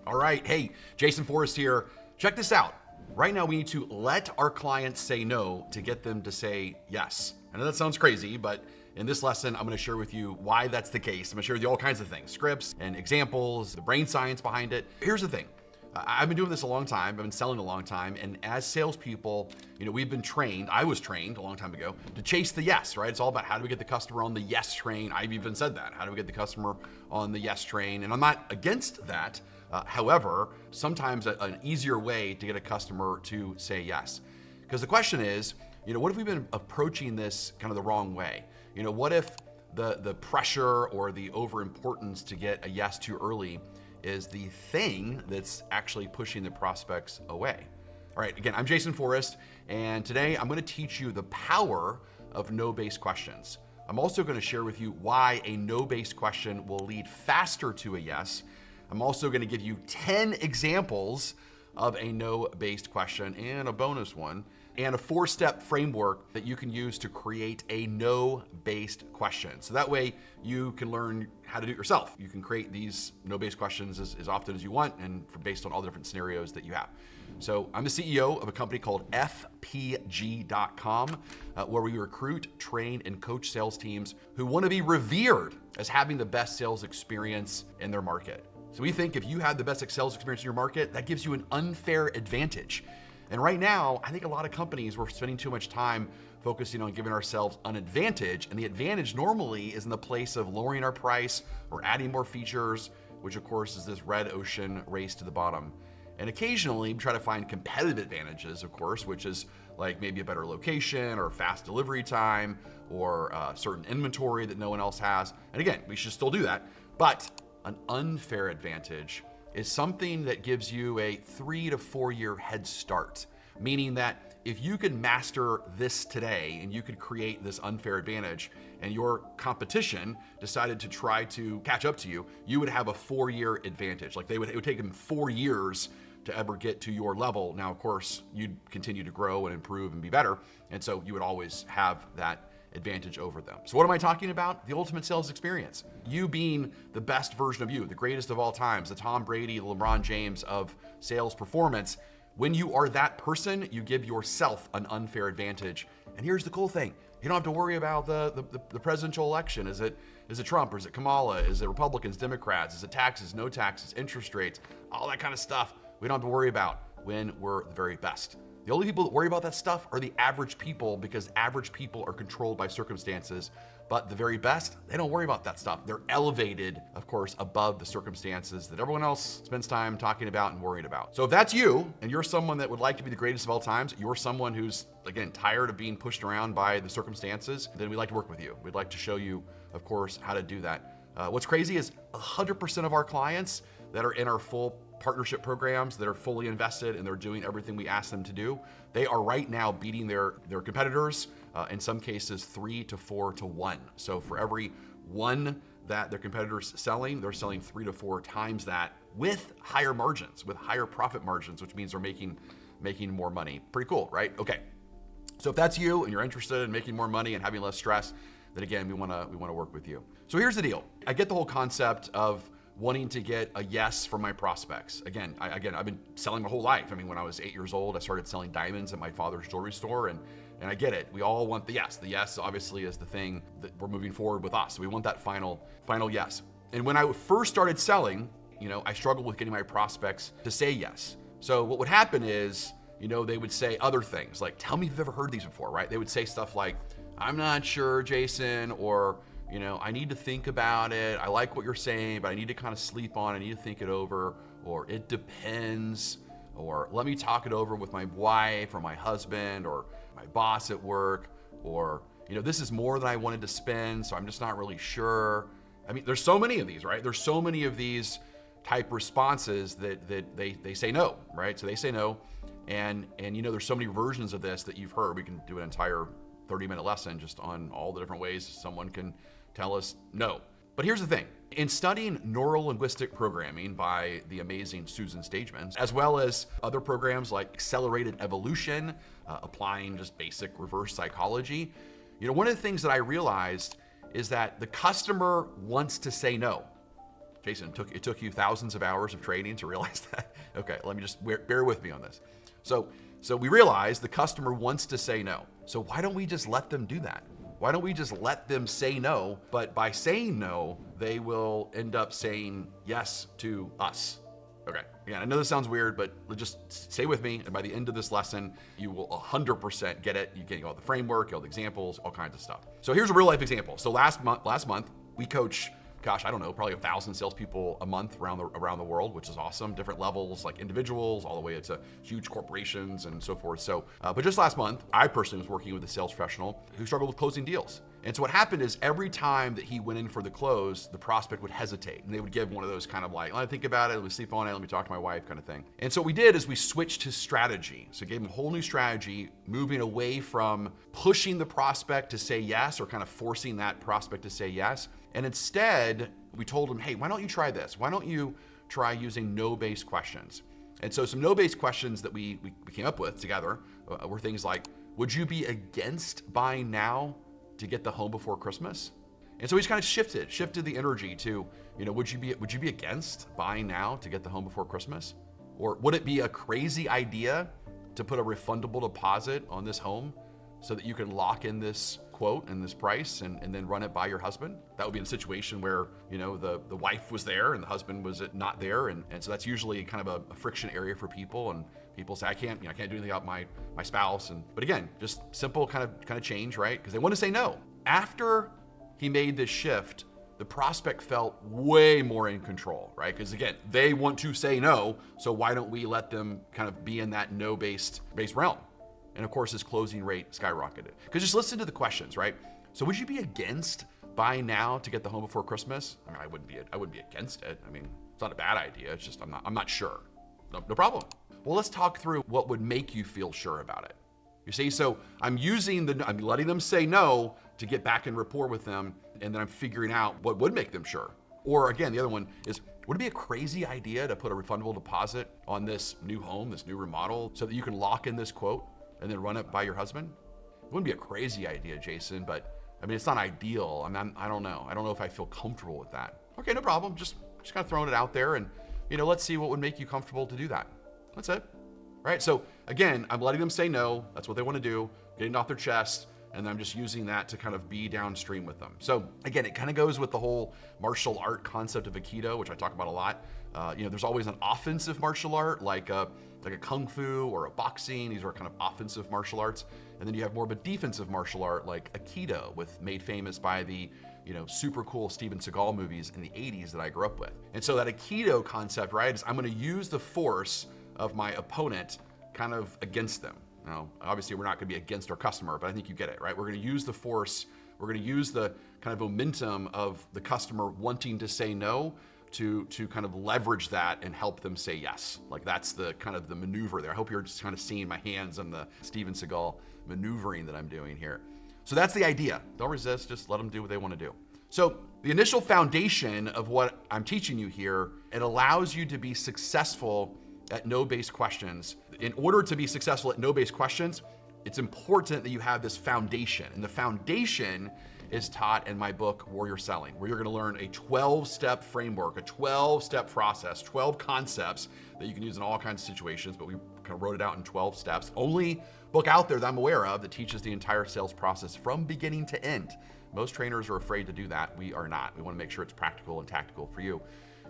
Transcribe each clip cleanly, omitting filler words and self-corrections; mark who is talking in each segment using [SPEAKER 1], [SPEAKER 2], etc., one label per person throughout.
[SPEAKER 1] All right, hey, Jason Forrest here. Check this out. Right now, we need to let our clients say no to get them to say yes. I know that sounds crazy, but in this lesson, I'm gonna share with you why that's the case. I'm gonna share with you all kinds of things, scripts and examples, the brain science behind it. Here's the thing. I've been doing this a long time. I've been selling a long time. And as salespeople, we've been trained, I was trained a long time ago to chase the yes, right? It's all about how do we get the customer on the yes train. I've even said that. How do we get the customer on the yes train? And I'm not against that. However, sometimes an easier way to get a customer to say yes. Because the question is, what if we've been approaching this kind of the wrong way? What if the pressure or the overimportance to get a yes too early is the thing that's actually pushing the prospects away? All right, again, I'm Jason Forrest, and today I'm gonna teach you the power of no-based questions. I'm also gonna share with you why a no-based question will lead faster to a yes. I'm also gonna give you 10 examples of a no-based question and a bonus one, and a 4-step framework that you can use to create a no-based question. So that way you can learn how to do it yourself. You can create these no-based questions as often as you want and based on all the different scenarios that you have. So I'm the CEO of a company called FPG.com, where we recruit, train, and coach sales teams who want to be revered as having the best sales experience in their market. So we think if you have the best sales experience in your market, that gives you an unfair advantage. And right now, I think a lot of companies, we're spending too much time focusing on giving ourselves an advantage. And the advantage normally is in the place of lowering our price or adding more features, which of course is this red ocean race to the bottom. And occasionally we try to find competitive advantages, of course, which is like maybe a better location or fast delivery time or certain inventory that no one else has. And again, we should still do that. But an unfair advantage is something that gives you a 3 to 4 year head start, meaning that if you could master this today and you could create this unfair advantage and your competition decided to try to catch up to you, you would have a 4-year advantage. Like it would take them 4 years to ever get to your level. Now, of course, you'd continue to grow and improve and be better. And so you would always have that advantage over them. So what am I talking about? The ultimate sales experience. You being the best version of you, the greatest of all times, the Tom Brady, the LeBron James of sales performance. When you are that person, you give yourself an unfair advantage. And here's the cool thing. You don't have to worry about the presidential election. Is it Trump or is it Kamala? Is it Republicans, Democrats? Is it taxes, no taxes, interest rates, all that kind of stuff we don't have to worry about when we're the very best. The only people that worry about that stuff are the average people, because average people are controlled by circumstances. But the very best, they don't worry about that stuff. They're elevated, of course, above the circumstances that everyone else spends time talking about and worried about. So if that's you, and you're someone that would like to be the greatest of all times, you're someone who's, again, tired of being pushed around by the circumstances, then we'd like to work with you. We'd like to show you, of course, how to do that. What's crazy is 100% of our clients that are in our full partnership programs that are fully invested and they're doing everything we ask them to do, they are right now beating their competitors, in some cases 3 to 4 to 1. So for every one that their competitors selling, they're selling 3 to 4 times that with higher margins, with higher profit margins, which means they're making more money. Pretty cool, right? Okay. So if that's you and you're interested in making more money and having less stress, then again, we wanna work with you. So here's the deal. I get the whole concept of wanting to get a yes from my prospects. Again, I've been selling my whole life. I mean, when I was 8 years old, I started selling diamonds at my father's jewelry store, and I get it. We all want the yes. The yes obviously is the thing that we're moving forward with us. So we want that final yes. And when I first started selling, I struggled with getting my prospects to say yes. So what would happen is, they would say other things like, tell me if you've ever heard these before, right? They would say stuff like, I'm not sure, Jason, or I need to think about it. I like what you're saying, but I need to kind of sleep on it. I need to think it over, or it depends, or let me talk it over with my wife or my husband or my boss at work, or, this is more than I wanted to spend, so I'm just not really sure. I mean, there's so many of these, right? There's so many of these type responses that they say no, right? So they say no. And there's so many versions of this that you've heard. We can do an entire 30-minute lesson just on all the different ways someone can tell us no. But here's the thing. In studying neuro-linguistic programming by the amazing Susan Stageman, as well as other programs like accelerated evolution, applying just basic reverse psychology, one of the things that I realized is that the customer wants to say no. Jason, it took you thousands of hours of training to realize that? Okay, let me just bear with me on this. So we realize the customer wants to say no. So why don't we just let them do that? Why don't we just let them say no? But by saying no, they will end up saying yes to us. Okay, again, I know this sounds weird, but just stay with me. And by the end of this lesson, you will 100% get it. You get all the framework, all the examples, all kinds of stuff. So here's a real life example. So last month, we coach, gosh, I don't know, probably 1,000 salespeople a month around the world, which is awesome. Different levels, like individuals, all the way to huge corporations and so forth. So, but just last month, I personally was working with a sales professional who struggled with closing deals. And so what happened is every time that he went in for the close, the prospect would hesitate. And they would give one of those kind of like, let me think about it, let me sleep on it, let me talk to my wife kind of thing. And so what we did is we switched his strategy. So gave him a whole new strategy, moving away from pushing the prospect to say yes or kind of forcing that prospect to say yes. And instead, we told him, hey, why don't you try this? Why don't you try using no-based questions? And so some no-based questions that we came up with together were things like, would you be against buying now to get the home before Christmas? And so we just kind of shifted the energy to, would you be against buying now to get the home before Christmas? Or would it be a crazy idea to put a refundable deposit on this home so that you can lock in this quote and this price and then run it by your husband? That would be in a situation where, the wife was there and the husband was not there. And so that's usually kind of a friction area for people. And people say, I can't do anything about my spouse. But again, just simple kind of change, right? Because they want to say no. After he made this shift, the prospect felt way more in control, right? Because again, they want to say no. So why don't we let them kind of be in that no-based realm? And of course, his closing rate skyrocketed. Because just listen to the questions, right? So would you be against buying now to get the home before Christmas? I mean, I wouldn't be against it. I mean, it's not a bad idea. It's just I'm not sure. No problem. Well, let's talk through what would make you feel sure about it. You see, so I'm letting them say no to get back in rapport with them, and then I'm figuring out what would make them sure. Or again, the other one is, would it be a crazy idea to put a refundable deposit on this new home, this new remodel, so that you can lock in this quote and then run it by your husband? It wouldn't be a crazy idea, Jason, but I mean, it's not ideal. I don't know. I don't know if I feel comfortable with that. Okay, no problem. Just kind of throwing it out there, and let's see what would make you comfortable to do that. That's it. Right? So again, I'm letting them say no. That's what they want to do, getting it off their chest. And I'm just using that to kind of be downstream with them. So again, it kind of goes with the whole martial art concept of Aikido, which I talk about a lot. There's always an offensive martial art, like a kung fu or a boxing. These are kind of offensive martial arts. And then you have more of a defensive martial art, like Aikido, made famous by the super cool Steven Seagal movies in the 80s that I grew up with. And so that Aikido concept, right, is I'm going to use the force of my opponent kind of against them. Now, obviously, we're not going to be against our customer, but I think you get it, right? We're going to use the force. We're going to use the kind of momentum of the customer wanting to say no to kind of leverage that and help them say yes. Like that's the kind of the maneuver there. I hope you're just kind of seeing my hands on the Steven Seagal maneuvering that I'm doing here. So that's the idea. Don't resist, just let them do what they want to do. So the initial foundation of what I'm teaching you here, it allows you to be successful at no-based questions. In order to be successful at no-based questions, it's important that you have this foundation. And the foundation is taught in my book, Warrior Selling, where you're going to learn a 12-step framework, a 12-step process, 12 concepts that you can use in all kinds of situations, but we kind of wrote it out in 12 steps. Only book out there that I'm aware of that teaches the entire sales process from beginning to end. Most trainers are afraid to do that. We are not. We want to make sure it's practical and tactical for you.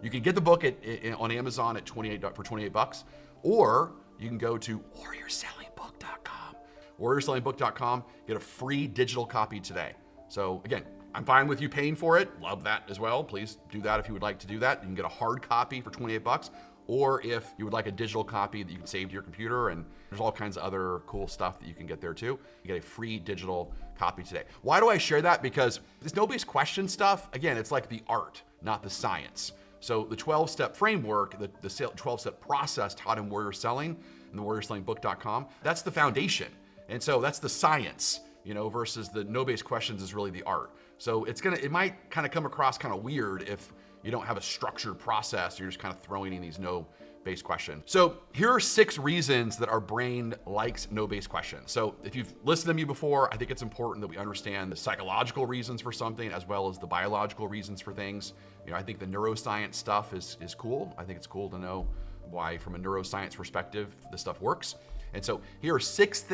[SPEAKER 1] You can get the book on Amazon for $28, or you can go to warriorsellingbook.com. Warriorsellingbook.com, get a free digital copy today. So again, I'm fine with you paying for it. Love that as well. Please do that if you would like to do that. You can get a hard copy for $28, or if you would like a digital copy that you can save to your computer, and there's all kinds of other cool stuff that you can get there too. You get a free digital copy today. Why do I share that? Because this no-based question stuff, again, it's like the art, not the science. So the 12-step framework, the 12-step process taught in Warrior Selling and the warriorsellingbook.com, that's the foundation. And so that's the science, versus the no-based questions is really the art. So it might kind of come across kind of weird if you don't have a structured process. You're just kind of throwing in these no-based question. So here are 6 reasons that our brain likes no-based questions. So if you've listened to me before, I think it's important that we understand the psychological reasons for something as well as the biological reasons for things. I think the neuroscience stuff is cool. I think it's cool to know why, from a neuroscience perspective, this stuff works. And so here are 6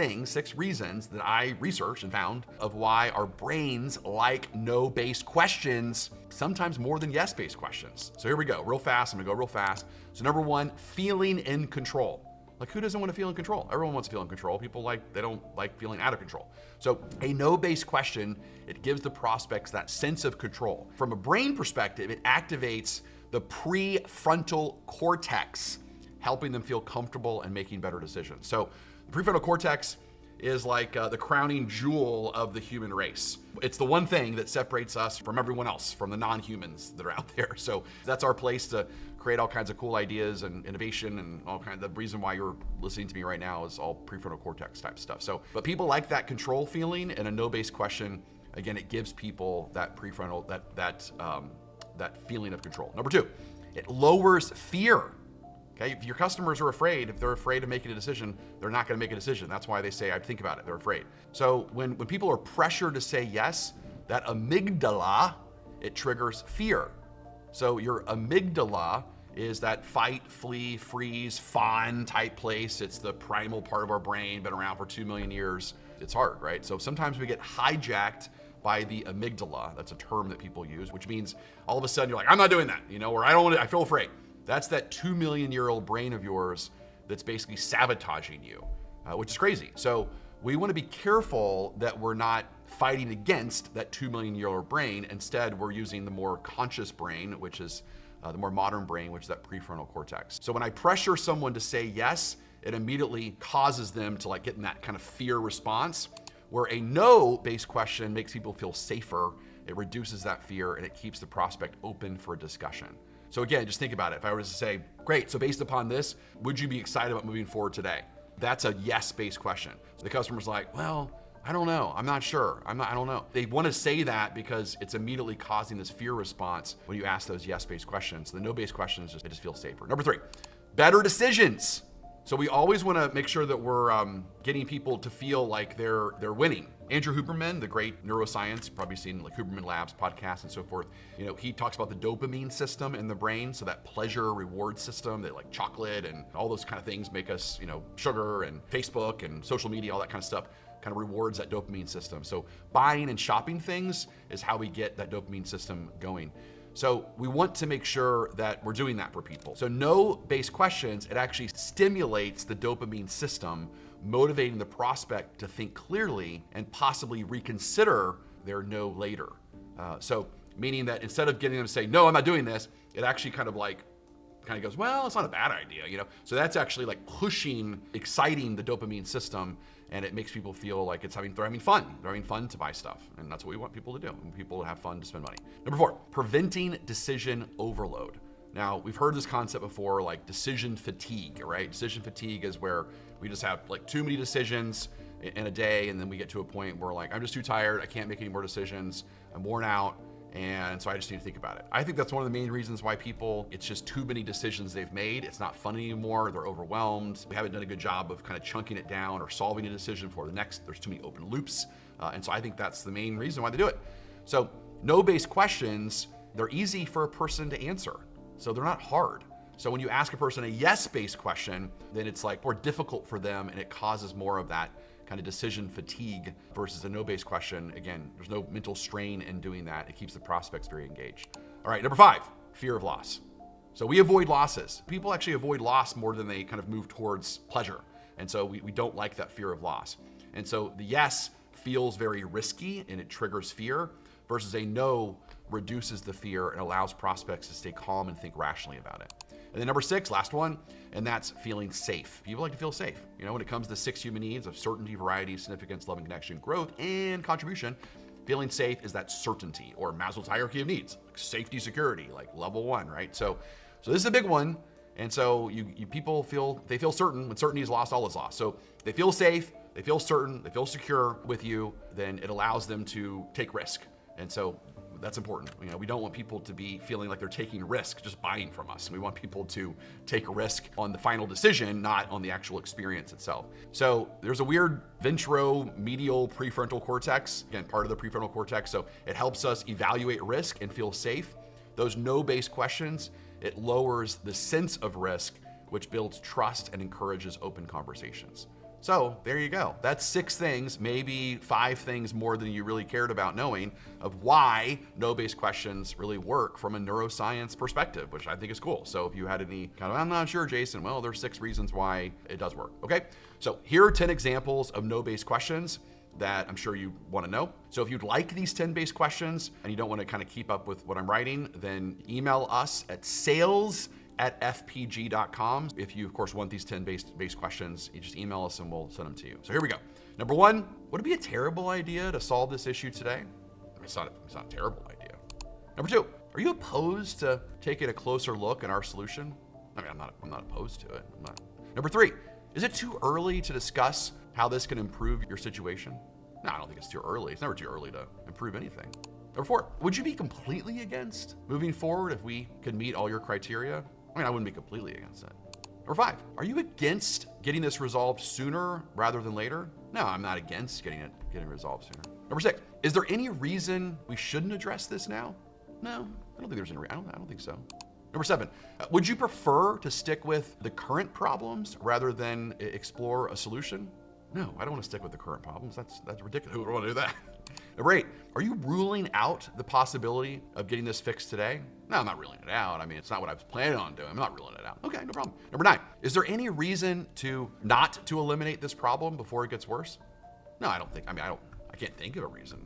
[SPEAKER 1] reasons that I researched and found of why our brains like no-based questions, sometimes more than yes-based questions. So here we go, real fast. I'm gonna go real fast. So number 1, feeling in control. Like, who doesn't want to feel in control? Everyone wants to feel in control. People they don't like feeling out of control. So a no-based question, it gives the prospects that sense of control. From a brain perspective, it activates the prefrontal cortex, helping them feel comfortable and making better decisions. So the prefrontal cortex is like the crowning jewel of the human race. It's the one thing that separates us from everyone else, from the non-humans that are out there. So that's our place to create all kinds of cool ideas and innovation and all kinds. The reason why you're listening to me right now is all prefrontal cortex type stuff. So, but people like that control feeling, and a no-based question, again, it gives people that prefrontal, that feeling of control. Number 2, it lowers fear. Okay, if your customers are afraid, if they're afraid of making a decision, they're not going to make a decision. That's why they say, I think about it. They're afraid. So when people are pressured to say yes, that amygdala, it triggers fear. So your amygdala is that fight, flee, freeze, fawn type place. It's the primal part of our brain, been around for 2 million years. It's hard, right? So sometimes we get hijacked by the amygdala. That's a term that people use, which means all of a sudden you're like, I'm not doing that, or I don't want to, I feel afraid. That's that 2 million year old brain of yours that's basically sabotaging you, which is crazy. So we want to be careful that we're not fighting against that 2 million year old brain. Instead, we're using the more conscious brain, which is the more modern brain, which is that prefrontal cortex. So when I pressure someone to say yes, it immediately causes them to get in that kind of fear response, where a no-based question makes people feel safer. It reduces that fear and it keeps the prospect open for a discussion. So again, just think about it. If I were to say, great, so based upon this, would you be excited about moving forward today? That's a yes-based question. So the customer's like, well, I don't know. I'm not sure. I don't know. They want to say that because it's immediately causing this fear response when you ask those yes-based questions. The no-based questions, they just feel safer. Number 3, better decisions. So we always want to make sure that we're getting people to feel like they're winning. Andrew Huberman, the great neuroscience, probably seen Huberman Labs podcasts and so forth. He talks about the dopamine system in the brain. So that pleasure reward system that like chocolate and all those kind of things make us, sugar and Facebook and social media, all that kind of stuff kind of rewards that dopamine system. So buying and shopping things is how we get that dopamine system going. So we want to make sure that we're doing that for people. So no-based questions, it actually stimulates the dopamine system, motivating the prospect to think clearly and possibly reconsider their no later. So meaning that instead of getting them to say, no, I'm not doing this, it actually kind of goes, well, it's not a bad idea, So that's actually exciting the dopamine system, and it makes people feel like they're having fun. They're having fun to buy stuff, and that's what we want people to do. We want people to have fun to spend money. Number 4, preventing decision overload. Now, we've heard this concept before, like decision fatigue, right? Decision fatigue is where we just have too many decisions in a day, and then we get to a point where I'm just too tired, I can't make any more decisions, I'm worn out, and so I just need to think about it. I think that's one of the main reasons why it's just too many decisions they've made. It's not fun anymore. They're overwhelmed. We haven't done a good job of kind of chunking it down or solving a decision for the next. There's too many open loops. And so I think that's the main reason why they do it. So no-based questions, they're easy for a person to answer. So they're not hard. So when you ask a person a yes-based question, then it's more difficult for them, and it causes more of that kind of decision fatigue versus a no-based question. Again, there's no mental strain in doing that. It keeps the prospects very engaged. All right, number 5, fear of loss. So we avoid losses. People actually avoid loss more than they kind of move towards pleasure. And so we don't like that fear of loss. And so the yes feels very risky and it triggers fear, versus a no reduces the fear and allows prospects to stay calm and think rationally about it. And then number 6, last one, and that's feeling safe. People like to feel safe. When it comes to 6 human needs of certainty, variety, significance, love and connection, growth, and contribution, feeling safe is that certainty, or Maslow's hierarchy of needs, safety, security, level 1, right? So this is a big one. And so people feel certain. When certainty is lost, all is lost. So they feel safe, they feel certain, they feel secure with you, then it allows them to take risk. And so That's important. We don't want people to be feeling like they're taking risk just buying from us. We want people to take a risk on the final decision, not on the actual experience itself. So there's a weird ventromedial prefrontal cortex, again, part of the prefrontal cortex. So it helps us evaluate risk and feel safe. Those no-based questions, it lowers the sense of risk, which builds trust and encourages open conversations. So there you go. That's 6 things, maybe 5 things more than you really cared about knowing of why no-based questions really work from a neuroscience perspective, which I think is cool. So if you had any kind of, I'm not sure, Jason, well, there's 6 reasons why it does work. Okay, so here are 10 examples of no-based questions that I'm sure you want to know. So if you'd like these 10 based questions and you don't want to kind of keep up with what I'm writing, then email us at sales@fpg.com. If you, of course, want these 10 based questions, you just email us and we'll send them to you. So here we go. Number 1, would it be a terrible idea to solve this issue today? It's not a terrible idea. Number 2, are you opposed to taking a closer look at our solution? I mean, I'm not opposed to it. Number 3, is it too early to discuss how this can improve your situation? No, I don't think it's too early. It's never too early to improve anything. Number 4, would you be completely against moving forward if we could meet all your criteria? I mean, I wouldn't be completely against it. Number 5, are you against getting this resolved sooner rather than later? No, I'm not against getting resolved sooner. Number 6, is there any reason we shouldn't address this now? No, I don't think there's any reason. I don't think so. Number 7, would you prefer to stick with the current problems rather than explore a solution? No, I don't want to stick with the current problems. That's ridiculous. Who would want to do that? Number 8, are you ruling out the possibility of getting this fixed today? No, I'm not ruling it out. I mean, it's not what I was planning on doing. I'm not ruling it out. Okay, no problem. Number 9, is there any reason not to eliminate this problem before it gets worse? No, I don't think. I can't think of a reason.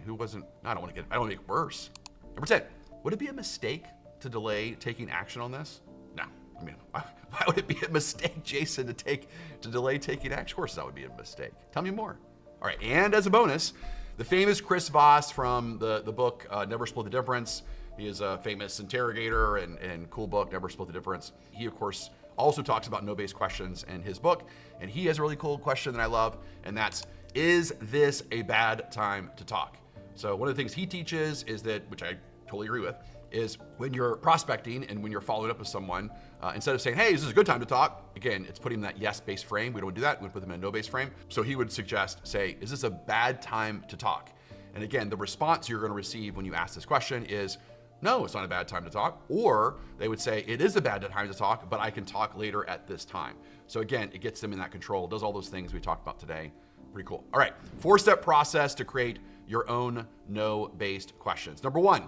[SPEAKER 1] Who wasn't? I don't want to make it worse. Number 10, would it be a mistake to delay taking action on this? No. I mean, why would it be a mistake, Jason, to delay taking action? Of course, that would be a mistake. Tell me more. All right, and as a bonus, the famous Chris Voss from the book Never Split the Difference. He is a famous interrogator and cool book, Never Split the Difference. He, of course, also talks about no-based questions in his book, and he has a really cool question that I love, and that's, is this a bad time to talk? So one of the things he teaches is that, which I totally agree with, is when you're prospecting and when you're following up with someone, instead of saying, hey, this is a good time to talk, again, it's putting that yes-based frame. We don't do that. We put them in a no-based frame. So he would suggest, say, is this a bad time to talk? And again, the response you're going to receive when you ask this question is, no, it's not a bad time to talk. Or they would say, it is a bad time to talk, but I can talk later at this time. So again, it gets them in that control, does all those things we talked about today. Pretty cool. All right, 4-step process to create your own no-based questions. Number 1,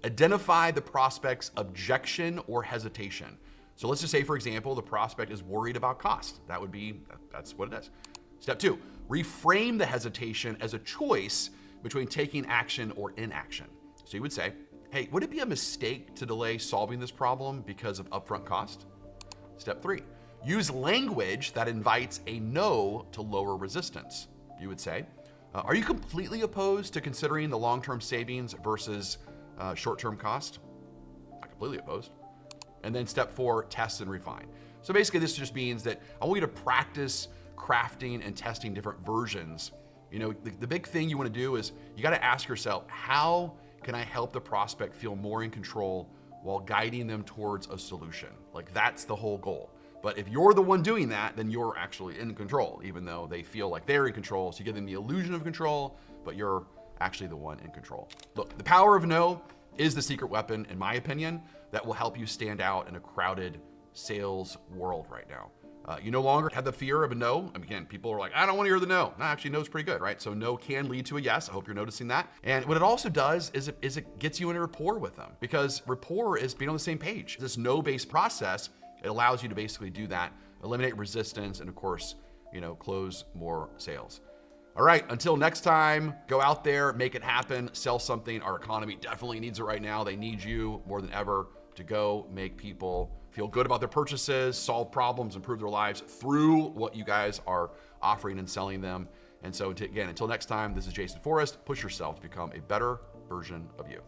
[SPEAKER 1] identify the prospect's objection or hesitation. So let's just say, for example, the prospect is worried about cost. That's what it is. Step 2, reframe the hesitation as a choice between taking action or inaction. So you would say, hey, would it be a mistake to delay solving this problem because of upfront cost? Step 3, use language that invites a no to lower resistance. You would say, are you completely opposed to considering the long-term savings versus short-term cost? Not completely opposed. And then step 4, test and refine. So basically this just means that I want you to practice crafting and testing different versions. The big thing you want to do is you got to ask yourself, how can I help the prospect feel more in control while guiding them towards a solution? Like, that's the whole goal. But if you're the one doing that, then you're actually in control, even though they feel like they're in control. So you give them the illusion of control, but you're actually the one in control. Look, the power of no is the secret weapon, in my opinion, that will help you stand out in a crowded sales world right now. You no longer have the fear of a no. Again, people are like, I don't want to hear the no. No, actually, no's pretty good, right? So no can lead to a yes. I hope you're noticing that. And what it also does is it gets you in a rapport with them, because rapport is being on the same page. This no-based process, it allows you to basically do that, eliminate resistance, and of course, close more sales. All right, until next time, go out there, make it happen, sell something. Our economy definitely needs it right now. They need you more than ever to go make people feel good about their purchases, solve problems, improve their lives through what you guys are offering and selling them. And so again, until next time, this is Jason Forrest. Push yourself to become a better version of you.